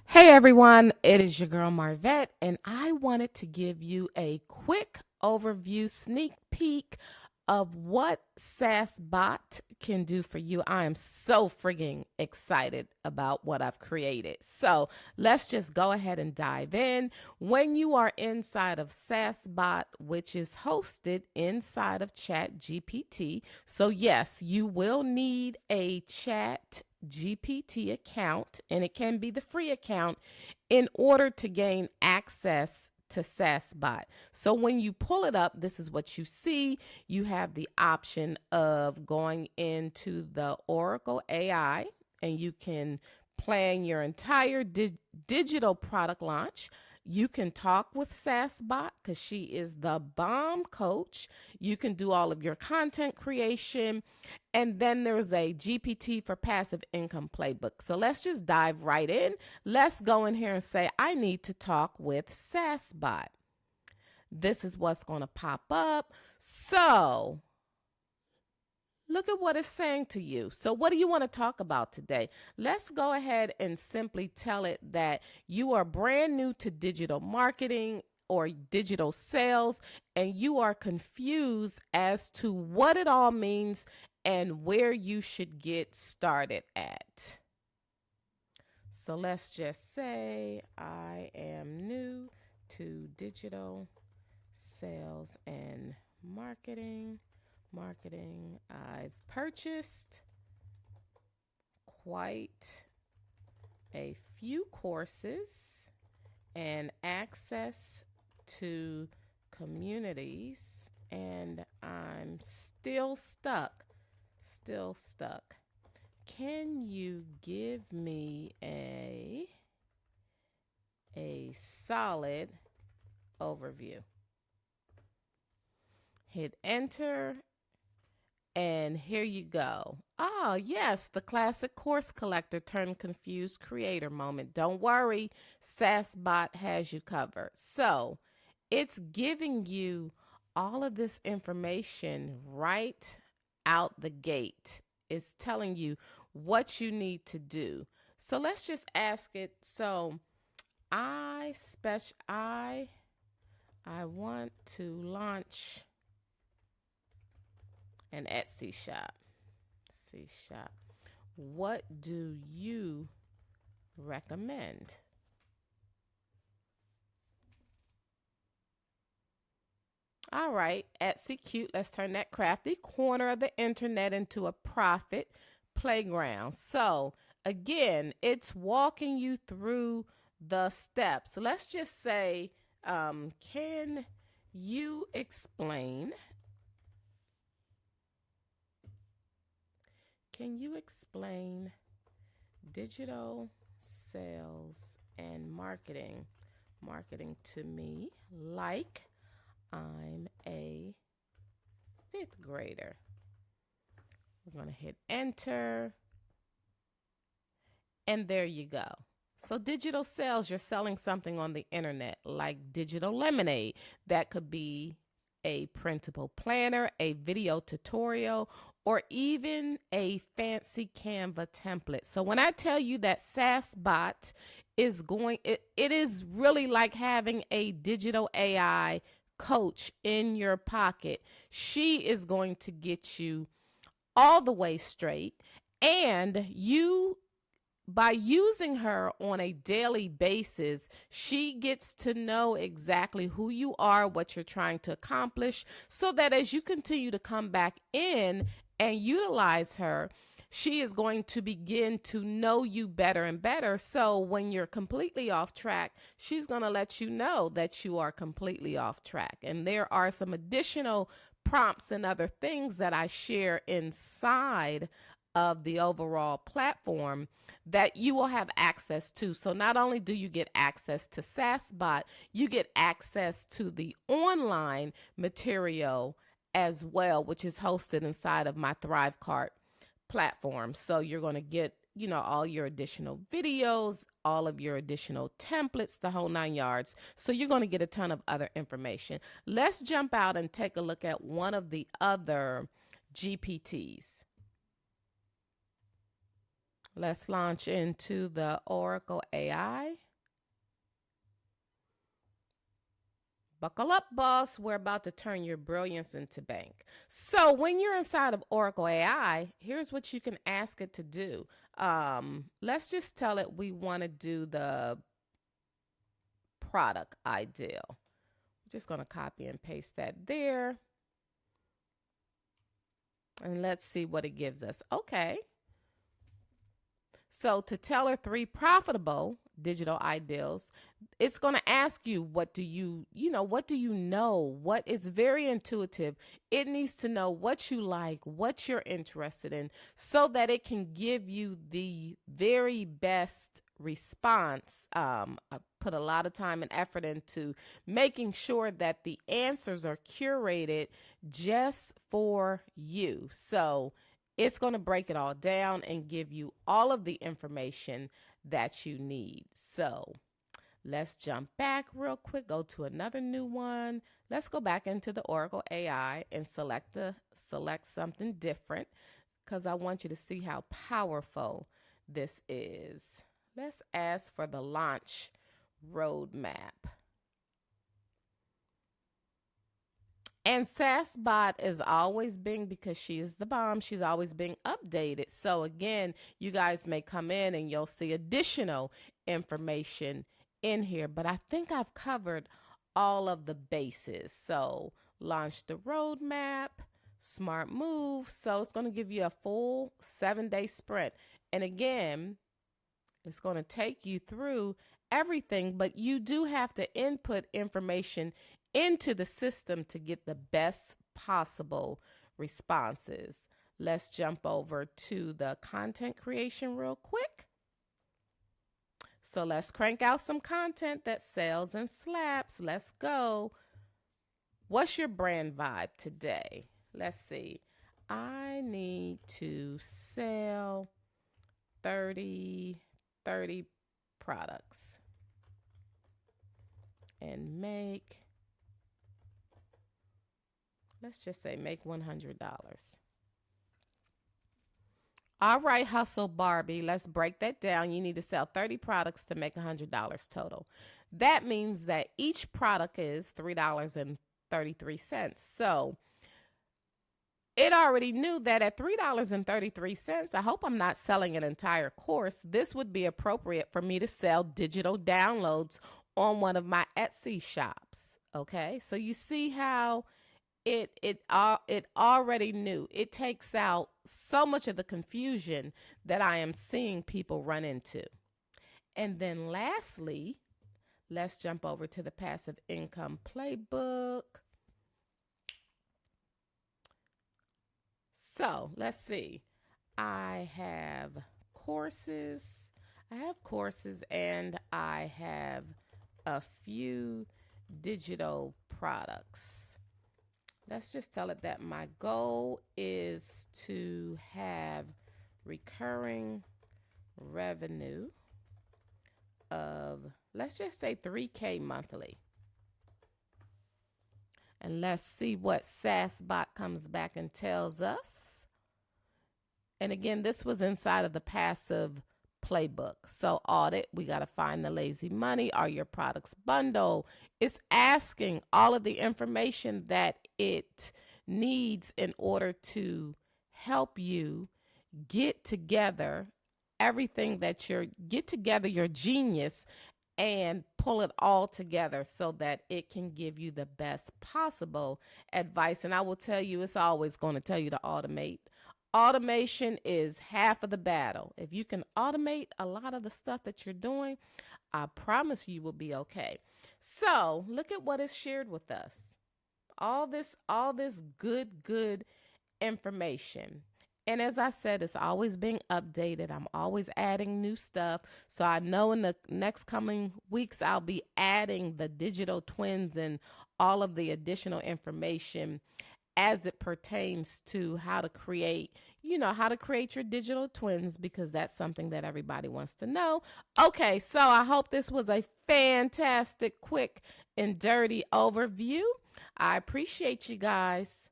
Hey everyone, it is your girl Marvette, and I wanted to give you a quick overview sneak peek of what SassBot can do for you. I am so frigging excited about what I've created. So let's just go ahead and dive in. When you are inside of SassBot, which is hosted inside of Chat GPT, so yes, you will need a Chat GPT account, and it can be the free account in order to gain access to SassBot. So when you pull it up, this is what you see. You have the option of going into the Oracle AI, and you can plan your entire digital product launch. You can talk with SassBot because she is the bomb coach. You can do all of your content creation. And then there's a GPT for passive income playbook. So let's just dive right in. Let's go in here and say, I need to talk with SassBot. This is what's going to pop up. So look at what it's saying to you. So what do you want to talk about today? Let's go ahead and simply tell it that you are brand new to digital marketing or digital sales, and you are confused as to what it all means and where you should get started at. So let's just say I am new to digital sales and marketing. I've purchased quite a few courses and access to communities, and I'm still stuck. Can you give me a solid overview? Hit enter, and here you go. Ah, yes, the classic course collector turned confused creator moment. Don't worry, SassBot has you covered. So it's giving you all of this information right out the gate. It's telling you what you need to do. So let's just ask it. So I want to launch an Etsy shop. What do you recommend? All right, Etsy cute. Let's turn that crafty corner of the internet into a profit playground. So again, it's walking you through the steps. Let's just say, can you explain? Can you explain digital sales and marketing to me like I'm a fifth grader? We're going to hit enter, and there you go. So digital sales, you're selling something on the internet like digital lemonade. That could be a printable planner, a video tutorial, or even a fancy Canva template. So when I tell you that SassBot is it is really like having a digital AI coach in your pocket. She is going to get you all the way straight, and you, by using her on a daily basis, she gets to know exactly who you are, what you're trying to accomplish, so that as you continue to come back in and utilize her, she is going to begin to know you better and better. So when you're completely off track, she's going to let you know that you are completely off track. And there are some additional prompts and other things that I share inside of the overall platform that you will have access to. So not only do you get access to SassBot, you get access to the online material as well, which is hosted inside of my ThriveCart platform. So you're going to get, all your additional videos, all of your additional templates, the whole 9 yards. So you're going to get a ton of other information. Let's jump out and take a look at one of the other GPTs. Let's launch into the Oracle AI. Buckle up, boss. We're about to turn your brilliance into bank. So when you're inside of Oracle AI, here's what you can ask it to do. Let's just tell it we want to do the product ideal. I'm just going to copy and paste that there. And let's see what it gives us. Okay. So to tell her 3 profitable digital ideals, it's going to ask you, what do you know? What is very intuitive. It needs to know what you like, what you're interested in, so that it can give you the very best response. I put a lot of time and effort into making sure that the answers are curated just for you. So it's going to break it all down and give you all of the information that you need. So let's jump back real quick, go to another new one. Let's go back into the Oracle AI and select something different, because I want you to see how powerful this is. Let's ask for the launch roadmap. And SassBot is always being, because she is the bomb, she's always being updated. So again, you guys may come in and you'll see additional information in here, but I think I've covered all of the bases. So launch the roadmap, smart move. So it's going to give you a full 7-day sprint. And again, it's going to take you through everything, but you do have to input information into the system to get the best possible responses. Let's jump over to the content creation real quick. So let's crank out some content that sells and slaps. Let's go. What's your brand vibe today? Let's see. I need to sell 30 products and make, let's just say make $100. All right, Hustle Barbie, let's break that down. You need to sell 30 products to make $100 total. That means that each product is $3.33. So it already knew that at $3.33, I hope I'm not selling an entire course. This would be appropriate for me to sell digital downloads on one of my Etsy shops. Okay, so you see how it already knew. It takes out so much of the confusion that I am seeing people run into. And then lastly, let's jump over to the passive income playbook. So let's see. I have courses. And I have a few digital products. Let's just tell it that my goal is to have recurring revenue of, let's just say, $3K monthly. And let's see what SassBot comes back and tells us. And again, this was inside of the passive playbook. So audit, we got to find the lazy money. Are your products bundle? It's asking all of the information that it needs in order to help you get together everything that get together your genius and pull it all together so that it can give you the best possible advice. And I will tell you, it's always going to tell you to automate. Automation is half of the battle. If you can automate a lot of the stuff that you're doing, I promise you will be okay. So look at what is shared with us. All this good information. And as I said, it's always being updated. I'm always adding new stuff. So I know in the next coming weeks, I'll be adding the digital twins and all of the additional information as it pertains to how to create, how to create your digital twins, because that's something that everybody wants to know. Okay, so I hope this was a fantastic, quick, and dirty overview. I appreciate you guys.